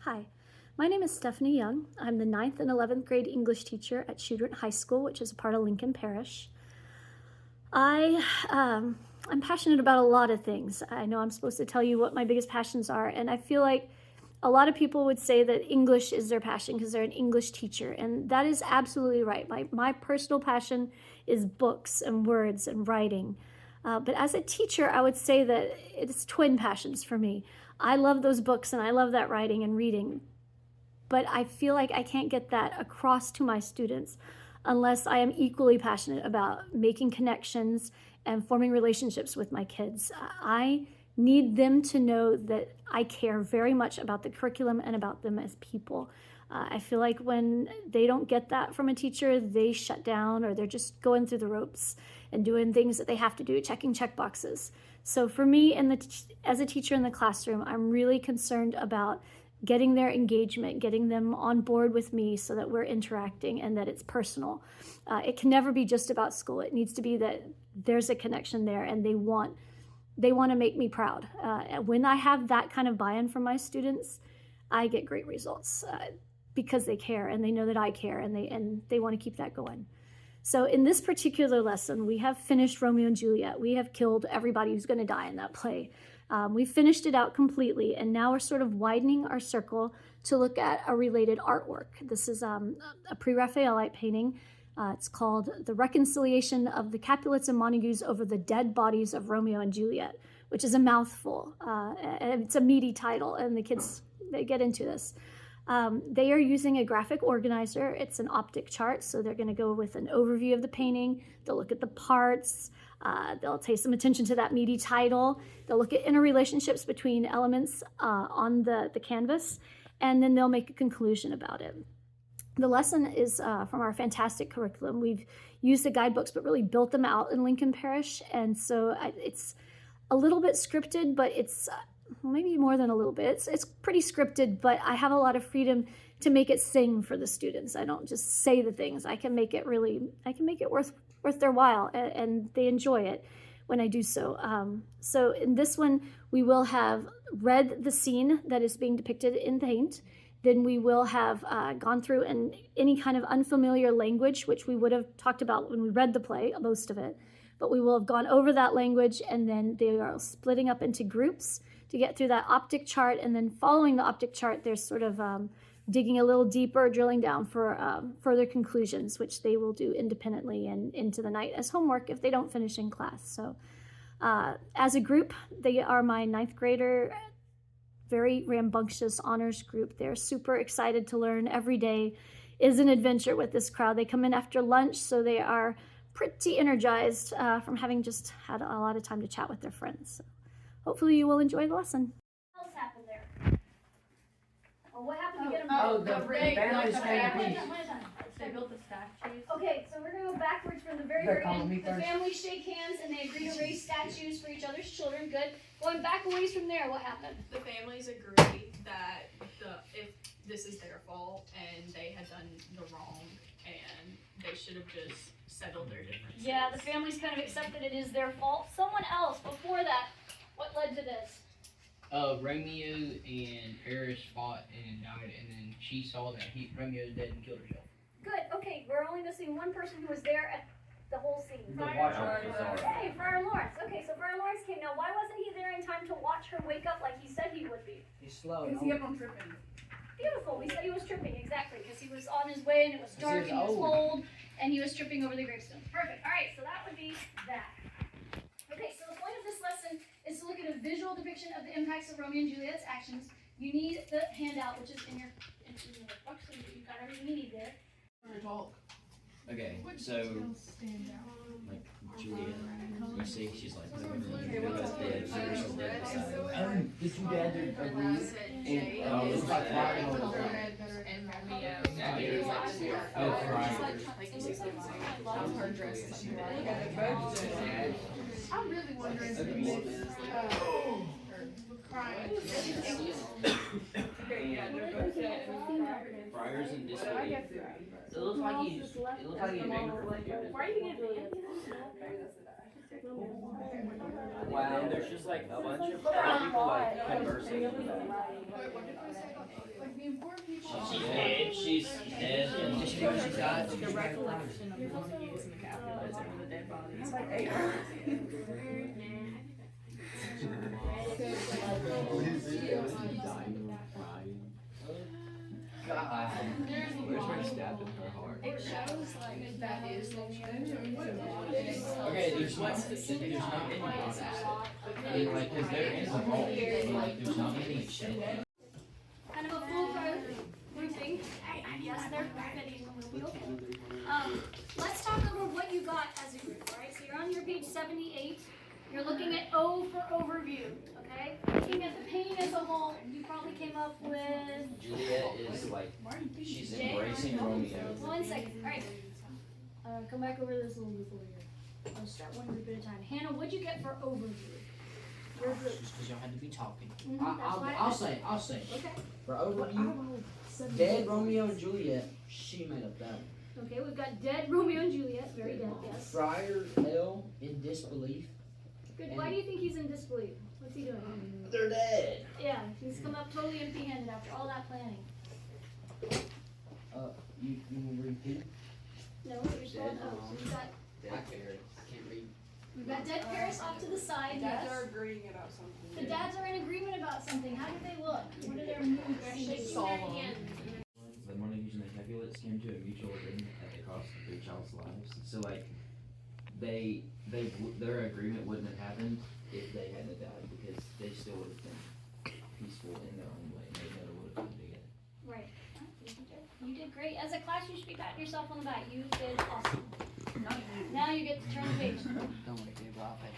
Hi, my name is Stephanie Young. I'm the 9th and 11th grade English teacher at Shudrint High School, which is a part of Lincoln Parish. I'm passionate about a lot of things. I know I'm supposed to tell you what my biggest passions are, and I feel like a lot of people would say that English is their passion because they're an English teacher, and that is absolutely right. My personal passion is books and words and writing. But as a teacher, I would say that it's twin passions for me. I love those books and I love that writing and reading, but I feel like I can't get that across to my students unless I am equally passionate about making connections and forming relationships with my kids. I need them to know that I care very much about the curriculum and about them as people. I feel like when they don't get that from a teacher, they shut down or they're just going through the ropes and doing things that they have to do, checking check boxes. So for me, as a teacher in the classroom, I'm really concerned about getting their engagement, getting them on board with me so that we're interacting and that it's personal. It can never be just about school. It needs to be that there's a connection there and they want to make me proud. When I have that kind of buy-in from my students, I get great results because they care and they know that I care and they want to keep that going. So in this particular lesson, we have finished Romeo and Juliet. We have killed everybody who's going to die in that play. We finished it out completely, and now we're sort of widening our circle to look at a related artwork. This is a Pre-Raphaelite painting. It's called The Reconciliation of the Capulets and Montagues Over the Dead Bodies of Romeo and Juliet, which is a mouthful. And it's a meaty title, and the kids, they get into this. They are using a graphic organizer. It's an optic chart, so they're going to go with an overview of the painting. They'll look at the parts. They'll pay some attention to that meaty title. They'll look at interrelationships between elements on the canvas, and then they'll make a conclusion about it. The lesson is from our fantastic curriculum. We've used the guidebooks, but really built them out in Lincoln Parish, and so it's a little bit scripted, but it's maybe more than a little bit. It's pretty scripted, but I have a lot of freedom to make it sing for the students. I don't just say the things. I can make it worth their while, and they enjoy it when I do so. So in this one, we will have read the scene that is being depicted in paint. Then we will have gone through any kind of unfamiliar language, which we would have talked about when we read the play, most of it. But we will have gone over that language, and then they are splitting up into groups to get through that optic chart. And then following the optic chart, there's sort of digging a little deeper, drilling down for further conclusions, which they will do independently and into the night as homework if they don't finish in class. So as a group, they are my 9th grader, very rambunctious honors group. They're super excited to learn. Every day is an adventure with this crowd. They come in after lunch, so they are pretty energized from having just had a lot of time to chat with their friends. So hopefully you will enjoy the lesson. What else happened there? Well, what happened to get them? They built the statues. Okay, so we're going to go backwards from the very end. The families shake hands and they agree to raise statues for each other's children. Good. Going back a ways from there, what happened? The families agree that if this is their fault and they had done the wrong and they should have just settled their differences. Yeah, the families kind of accept that it is their fault. Someone else, before that, what led to this? Romeo and Paris fought and died, and then she saw that Romeo was dead and killed herself. Good. Okay, we're only missing one person who was there at the whole scene. Hey, Friar Lawrence. Okay, so Friar Lawrence came. Now, why wasn't he there in time to watch her wake up like he said he would be? He's slow. Because he kept on tripping. Beautiful. We said he was tripping, exactly, because he was on his way and it was dark and he was cold and he was tripping over the gravestones. Perfect. All right, so that would be that. Okay, so the point of this lesson is to look at a visual depiction of the impacts of Romeo and Juliet's actions. You need the handout, which is in your book, so you've got everything you need there. Okay, so like Juliet, you see, she's like, Juliet's dead, Paris is dead beside her. The two dads are agreed, and it's like flying over the ground. And Romeo. Oh, right. Her dress is something like that. I'm really wondering if it's crying. Friars and disbelief. It looks like he's Why are you getting wow, there's just like a bunch of people like conversing. She's dead. Did she know she died? The recollection of the monkeys and the Capulets and the dead bodies. God. Where's her stabbed in her heart? It shows like that is the Okay, there's not many bodies. Like, cause they're in the vault. Like, there's not many shown. Kind of a full grouping. Yes, they're fitting. We'll be okay. Let's talk over what you got as a group, all right? So you're on your page 78. You're looking at O for overview, okay? Looking at the painting as a whole, you probably came up with... Juliet is like, she's embracing Romeo. 1 second, all right. Come back over this a little bit here. I'll start one group at a time. Hannah, what'd you get for overview? Your group. Just because y'all had to be talking. I'll say. Okay. For overview, Dead Romeo and Juliet, she made up that one. Okay, we've got dead Romeo and Juliet. Very dead, yes. Friar L in disbelief. Good. Why do you think he's in disbelief? What's he doing? They're dead. Yeah, he's come up totally empty-handed after all that planning. You will repeat? No, you're still on O. So Black Bear. Can't read. we've got dead Paris off to the side, Dads yes. are agreeing about something. The dads are in agreement about something. How do they look? What are their moods? The monkeys and the Capulets came to a mutual agreement at the cost of their child's lives. So like, their agreement wouldn't have happened if they hadn't died, because they still would have been peaceful in their own way, and they never would have come together. Right. You did great. As a class, you should be patting yourself on the back. You did awesome. Now you get to turn the page. Don't worry, Dave. I'll patch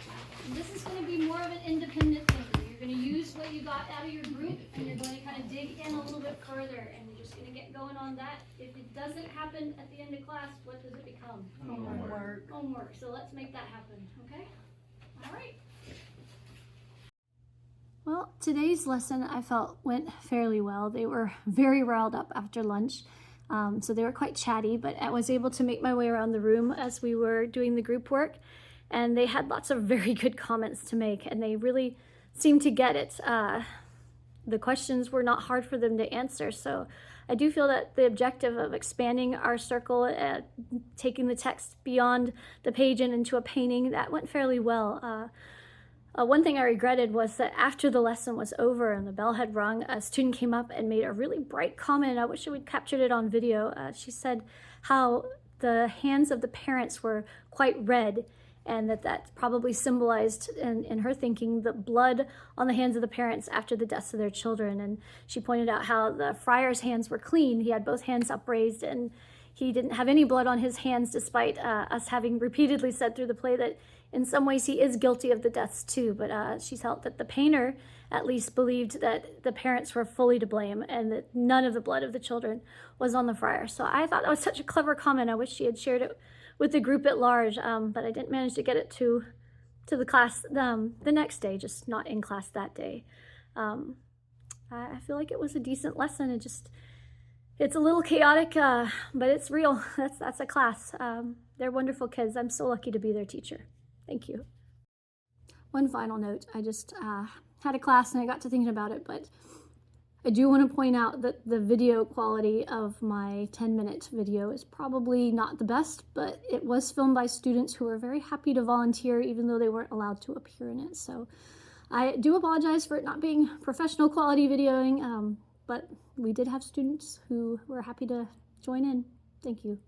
you. This is going to be more of an independent thinker. You're going to use what you got out of your group, and you're going to kind of dig in a little bit further, and you're just going to get going on that. If it doesn't happen at the end of class, what does it become? Homework. Homework. So let's make that happen, okay? All right. Well, today's lesson I felt went fairly well. They were very riled up after lunch, so they were quite chatty, but I was able to make my way around the room as we were doing the group work, and they had lots of very good comments to make, and they really seemed to get it. The questions were not hard for them to answer, so I do feel that the objective of expanding our circle, taking the text beyond the page and into a painting, that went fairly well. One thing I regretted was that after the lesson was over and the bell had rung, a student came up and made a really bright comment. I wish we'd captured it on video. She said how the hands of the parents were quite red, and that probably symbolized, in her thinking, the blood on the hands of the parents after the deaths of their children. And she pointed out how the friar's hands were clean. He had both hands upraised, and he didn't have any blood on his hands, despite us having repeatedly said through the play that in some ways he is guilty of the deaths too. But she felt that the painter at least believed that the parents were fully to blame and that none of the blood of the children was on the friar. So I thought that was such a clever comment. I wish she had shared it with the group at large, but I didn't manage to get it to the class the next day, just not in class that day. I feel like it was a decent lesson. It's a little chaotic, but it's real. That's a class. They're wonderful kids. I'm so lucky to be their teacher. Thank you. One final note. I just had a class and I got to thinking about it, but I do want to point out that the video quality of my 10-minute video is probably not the best, but it was filmed by students who were very happy to volunteer even though they weren't allowed to appear in it. So I do apologize for it not being professional quality videoing, but we did have students who were happy to join in. Thank you.